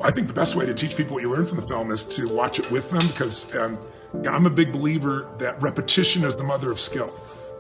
I think the best way to teach people what you learn from the film is to watch it with them, because I'm a big believer that repetition is the mother of skill.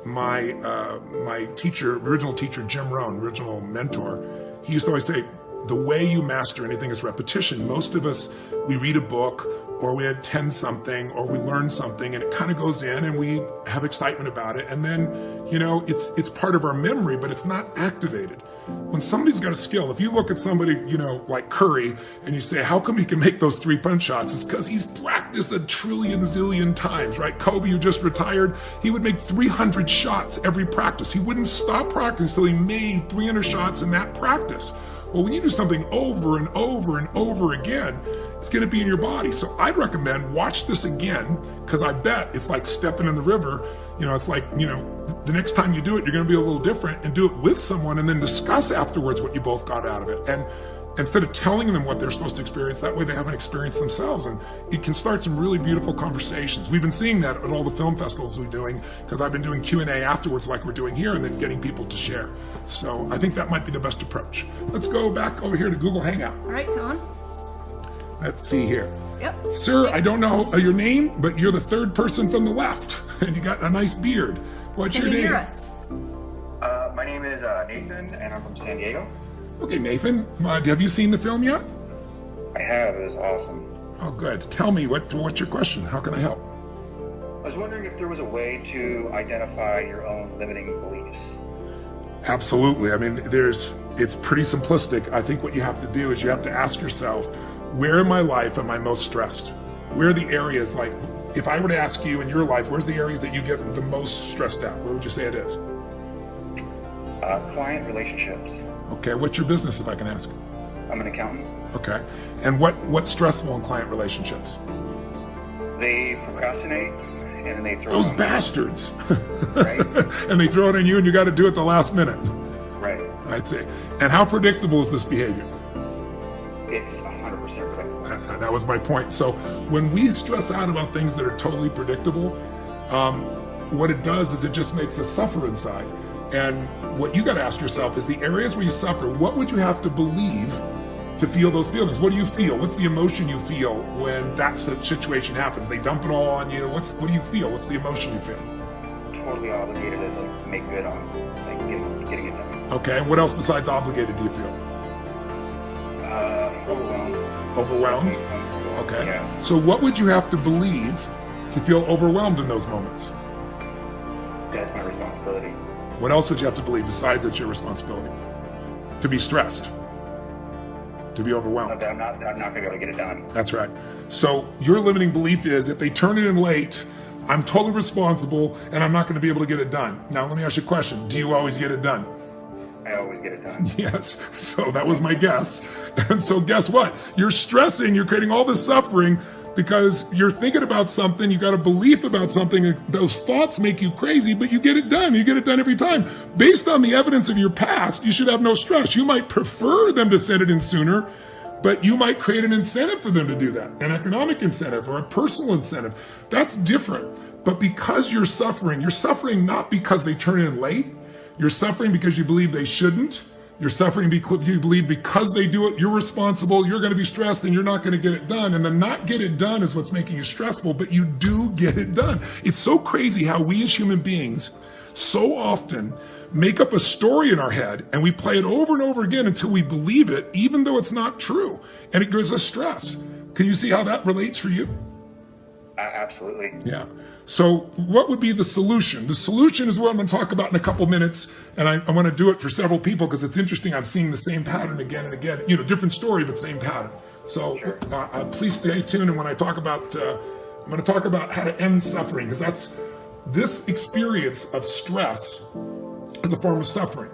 My teacher, original teacher, Jim Rohn, original mentor, he used to always say, the way you master anything is repetition. Most of us, we read a book or we attend something or we learn something and it kind of goes in and we have excitement about it. And then, it's part of our memory, but it's not activated. When somebody's got a skill, if you look at somebody, like Curry, and you say, how come he can make those 3-punch shots? It's because he's practiced a trillion zillion times, right? Kobe, who just retired, he would make 300 shots every practice. He wouldn't stop practicing until he made 300 shots in that practice. Well, when you do something over and over and over again, it's going to be in your body. So I'd recommend watch this again, because I bet it's like stepping in the river. It's like, the next time you do it, you're going to be a little different, and do it with someone and then discuss afterwards what you both got out of it. And instead of telling them what they're supposed to experience, that way they haven't experienced themselves. And it can start some really beautiful conversations. We've been seeing that at all the film festivals we're doing, because I've been doing Q&A afterwards like we're doing here, and then getting people to share. So I think that might be the best approach. Let's go back over here to Google Hangout. All right, come on. Let's see here. Yep. Sir, I don't know your name, but you're the third person from the left, and you got a nice beard. What's your name? Hear us? My name is Nathan, and I'm from San Diego. Okay, Nathan, have you seen the film yet? I have. It was awesome. Oh, good. Tell me, what's your question? How can I help? I was wondering if there was a way to identify your own limiting beliefs. Absolutely. I mean, it's pretty simplistic. I think what you have to do is you have to ask yourself, where in my life am I most stressed? Where are the areas, like, if I were to ask you in your life, where's the areas that you get the most stressed out? Where would you say it is? Client relationships. Okay, what's your business, if I can ask? I'm an accountant. Okay, and what's stressful in client relationships? They procrastinate, and then they throw those it on bastards. Right. And they throw it on you, and you got to do it the last minute. Right. I see. And how predictable is this behavior? It's 100% correct. That was my point. So when we stress out about things that are totally predictable, what it does is it just makes us suffer inside. And what you got to ask yourself is, the areas where you suffer, what would you have to believe to feel those feelings? What do you feel? What's the emotion you feel when that situation happens? They dump it all on you. What do you feel? What's the emotion you feel? Totally obligated to make good on getting it done. Okay, and what else besides obligated do you feel? Overwhelmed. Overwhelmed? Okay. Yeah. So what would you have to believe to feel overwhelmed in those moments? That's my responsibility. What else would you have to believe besides it's your responsibility? To be stressed, to be overwhelmed. That I'm not going to be able to get it done. That's right. So your limiting belief is, if they turn it in late, I'm totally responsible and I'm not going to be able to get it done. Now let me ask you a question. Do you always get it done? I always get it done. Yes. So that was my guess. And so guess what? You're stressing, you're creating all this suffering because you're thinking about something, you got a belief about something, and those thoughts make you crazy, but you get it done. You get it done every time. Based on the evidence of your past, you should have no stress. You might prefer them to send it in sooner, but you might create an incentive for them to do that, an economic incentive or a personal incentive. That's different. But because you're suffering not because they turn in late. You're suffering because you believe they shouldn't. You're suffering because you believe because they do it, you're responsible, you're going to be stressed, and you're not going to get it done. And the not get it done is what's making you stressful, but you do get it done. It's so crazy how we as human beings so often make up a story in our head and we play it over and over again until we believe it, even though it's not true. And it gives us stress. Can you see how that relates for you? Absolutely. Yeah. So what would be the solution? The solution is what I'm going to talk about in a couple minutes. And I want to do it for several people because it's interesting. I'm seeing the same pattern again and again, different story, but same pattern. So Sure. Please stay tuned. And when I talk about, I'm going to talk about how to end suffering, because that's this experience of stress is a form of suffering.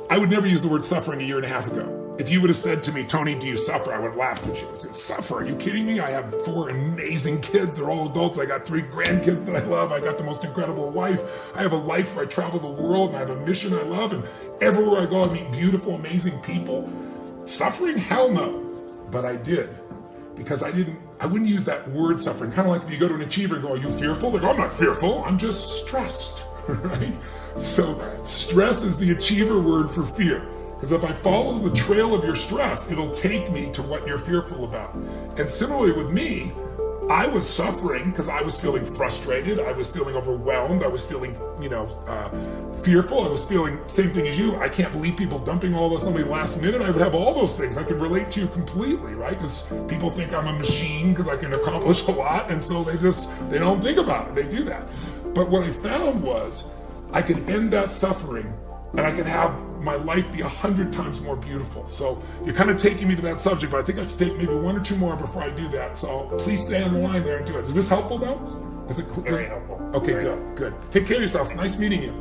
I would never use the word suffering a year and a half ago. If you would have said to me, Tony, do you suffer? I would have laughed at you. I said, suffer? Are you kidding me? I have 4 amazing kids. They're all adults. I got 3 grandkids that I love. I got the most incredible wife. I have a life where I travel the world and I have a mission I love. And everywhere I go, I meet beautiful, amazing people. Suffering? Hell no. But I did. Because I wouldn't use that word suffering. Kind of like if you go to an achiever and go, are you fearful? They go, I'm not fearful. I'm just stressed, right? So stress is the achiever word for fear. Because if I follow the trail of your stress, it'll take me to what you're fearful about. And similarly with me, I was suffering because I was feeling frustrated, I was feeling overwhelmed, I was feeling, fearful, I was feeling same thing as you. I can't believe people dumping all this on me last minute. I would have all those things. I could relate to you completely, right? Because people think I'm a machine because I can accomplish a lot, and so they don't think about it. They do that. But what I found was I could end that suffering and I could have my life be 100 times more beautiful. So you're kind of taking me to that subject, but I think I should take maybe one or two more before I do that. So please stay on the line there and do it. Is this helpful though? Is it Very helpful. Okay, Very good. Take care of yourself. Nice meeting you.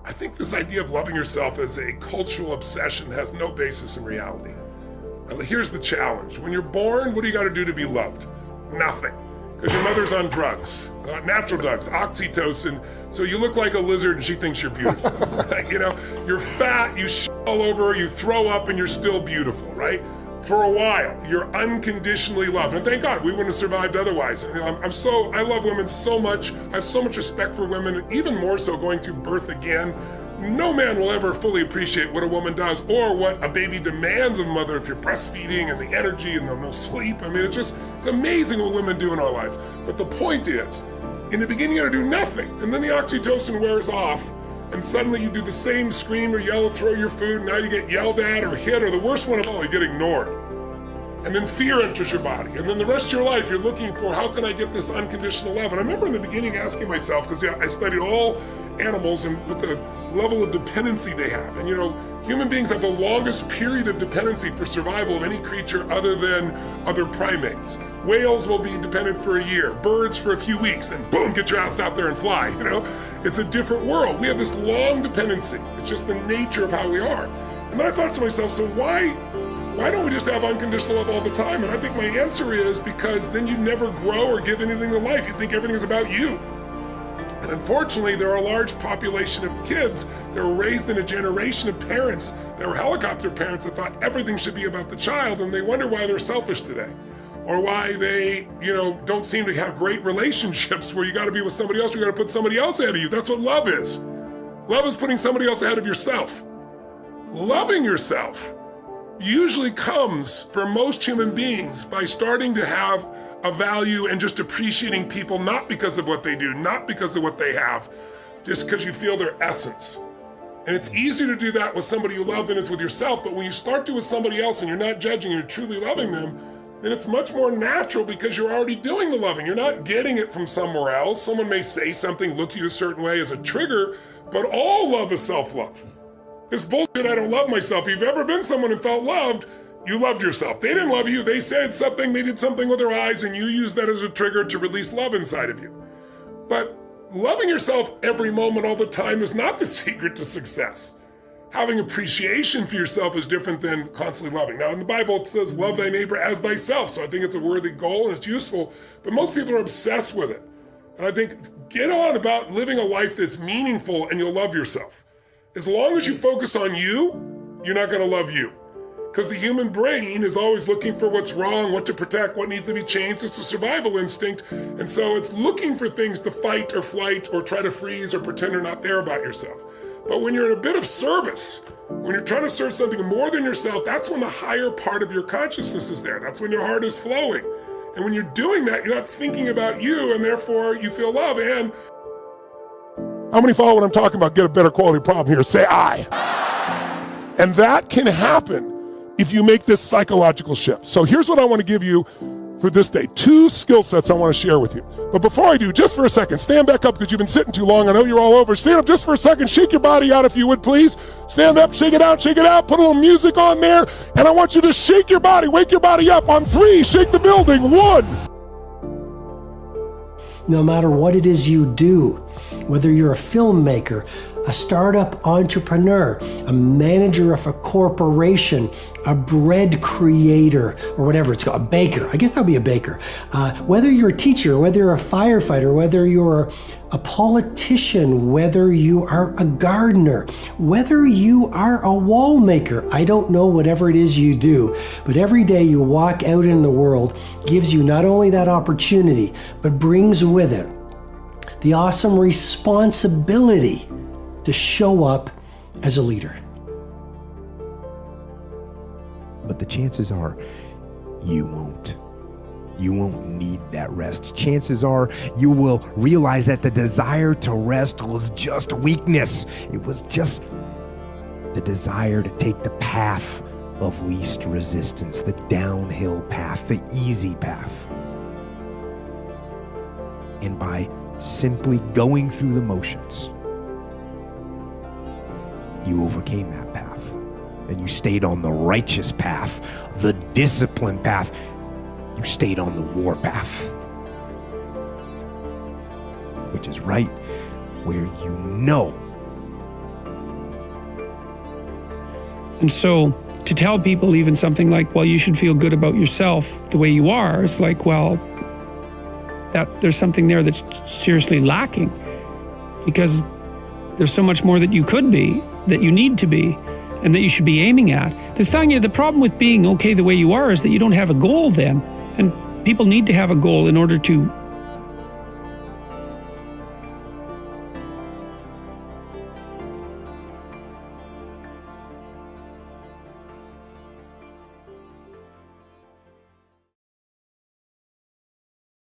I think this idea of loving yourself as a cultural obsession has no basis in reality. Now, here's the challenge. When you're born, what do you got to do to be loved? Nothing. Because your mother's on drugs, natural drugs, oxytocin. So you look like a lizard and she thinks you're beautiful. Right? You're fat, you shit all over, you throw up, and you're still beautiful, right? For a while, you're unconditionally loved. And thank God we wouldn't have survived otherwise. I love women so much. I have so much respect for women, even more so going through birth again. No man will ever fully appreciate what a woman does or what a baby demands of a mother if you're breastfeeding and the energy and the no sleep. It's amazing what women do in our life. But the point is, in the beginning you gotta do nothing, and then the oxytocin wears off, and suddenly you do the same, scream or yell, throw your food, and now you get yelled at or hit, or the worst one of all, you get ignored. And then fear enters your body, and then the rest of your life you're looking for, how can I get this unconditional love? And I remember in the beginning asking myself, because I studied all animals and with the level of dependency they have. And human beings have the longest period of dependency for survival of any creature other than other primates. Whales will be dependent for a year, birds for a few weeks, then boom, get your ass out there and fly, It's a different world. We have this long dependency. It's just the nature of how we are. And then I thought to myself, so why don't we just have unconditional love all the time? And I think my answer is because then you never grow or give anything to life. You think everything is about you. And unfortunately, there are a large population of kids that were raised in a generation of parents that were helicopter parents that thought everything should be about the child, and they wonder why they're selfish today. Or why they, don't seem to have great relationships where you got to be with somebody else, you got to put somebody else ahead of you. That's what love is. Love is putting somebody else ahead of yourself. Loving yourself usually comes for most human beings by starting to have a value and just appreciating people, not because of what they do, not because of what they have, just because you feel their essence. And it's easier to do that with somebody you love than it's with yourself, but when you start to with somebody else and you're not judging, you're truly loving them, then it's much more natural because you're already doing the loving. You're not getting it from somewhere else. Someone may say something, look at you a certain way as a trigger, but all love is self-love. This bullshit, I don't love myself. If you've ever been someone and felt loved, you loved yourself. They didn't love you. They said something, they did something with their eyes, and you used that as a trigger to release love inside of you. But loving yourself every moment, all the time, is not the secret to success. Having appreciation for yourself is different than constantly loving. Now, in the Bible, it says, love thy neighbor as thyself. So I think it's a worthy goal and it's useful, but most people are obsessed with it. And I think get on about living a life that's meaningful and you'll love yourself. As long as you focus on you, you're not gonna love you. Because the human brain is always looking for what's wrong, what to protect, what needs to be changed. It's a survival instinct. And so it's looking for things to fight or flight or try to freeze or pretend you're not there about yourself. But when you're in a bit of service, when you're trying to serve something more than yourself, that's when the higher part of your consciousness is there. That's when your heart is flowing. And when you're doing that, you're not thinking about you, and therefore you feel love. And how many follow what I'm talking about? Get a better quality problem here. Say I. And that can happen if you make this psychological shift. So here's what I want to give you for this day. 2 skill sets I want to share with you. But before I do, just for a second, stand back up because you've been sitting too long. I know you're all over. Stand up just for a second. Shake your body out if you would, please. Stand up, shake it out, put a little music on there. And I want you to shake your body, wake your body up. On 3, shake the building. 1. No matter what it is you do, whether you're a filmmaker, a startup entrepreneur, a manager of a corporation, a bread creator, or whatever it's called, a baker. I guess that would be a baker. Whether you're a teacher, whether you're a firefighter, whether you're a politician, whether you are a gardener, whether you are a wall maker, I don't know, whatever it is you do, but every day you walk out in the world gives you not only that opportunity, but brings with it the awesome responsibility to show up as a leader. But the chances are you won't. You won't need that rest. Chances are you will realize that the desire to rest was just weakness. It was just the desire to take the path of least resistance, the downhill path, the easy path. And by simply going through the motions, you overcame that path. And you stayed on the righteous path, the disciplined path. You stayed on the war path, which is right where you know. And so to tell people even something like, well, you should feel good about yourself the way you are, it's like, well, that there's something there that's seriously lacking, because there's so much more that you could be, that you need to be, and that you should be aiming at. The problem with being okay the way you are is that you don't have a goal then. And people need to have a goal in order to